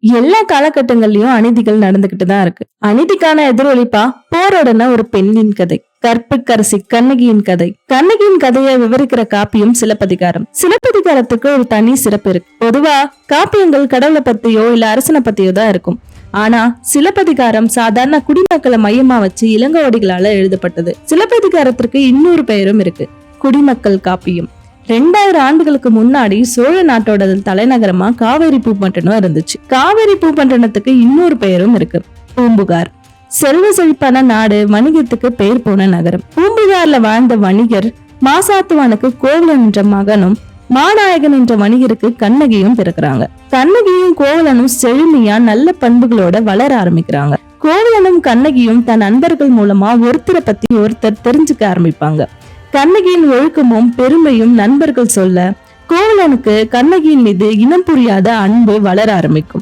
எல்லா காலகட்டங்கள்லயும் அநீதிகள் நடந்துகிட்டு தான் இருக்கு. அநீதிக்கான எதிரொலிப்பா போராடின ஒரு பெண்ணின் கதை, கற்புக்கரசி கண்ணகியின் கதை. கண்ணகியின் கதையை விவரிக்கிற காப்பியம் சிலப்பதிகாரம். சிலப்பதிகாரத்துக்கு ஒரு தனி சிறப்பு இருக்கு. பொதுவா காப்பியங்கள் கடவுளை பத்தியோ இல்ல அரசனை பத்தியோ தான் இருக்கும். ஆனா சிலப்பதிகாரம் சாதாரண குடிமக்களை மையமா வச்சு இளங்கோவடிகளால எழுதப்பட்டது. சிலப்பதிகாரத்திற்கு இன்னொரு பெயரும் இருக்கு, குடிமக்கள் காப்பியம். 2000 ஆண்டுகளுக்கு முன்னாடி சோழ நாட்டோட தலைநகரமா காவேரி பூம்பட்டினம் இருந்துச்சு. காவேரி பூம்பட்டினத்துக்கு இன்னொரு பெயரும் இருக்கு, பூம்புகார். செல்வ செழிப்பான நாடு, வணிகத்துக்கு பெயர் போன நகரம். பூம்புகார்ல வாழ்ந்த வணிகர் மாசாத்துவானுக்கு கோவலன் என்ற மகனும் மாநாயகன் என்ற வணிகருக்கு கண்ணகியும் பிறக்கிறாங்க. கண்ணகியும் கோவலனும் செழுமையா நல்ல பண்புகளோட வளர ஆரம்பிக்கிறாங்க. கோவலனும் கண்ணகியும் தன் நண்பர்கள் மூலமா ஒருத்தரை பத்தி ஒருத்தர் தெரிஞ்சுக்க ஆரம்பிப்பாங்க. கண்ணகியின் ஒழுக்கமும் பெருமையும் நண்பர்கள் சொல்ல கோவலனுக்கு கண்ணகியின் மீது இனம் புரியாத அன்பு வளர ஆரம்பிக்கும்.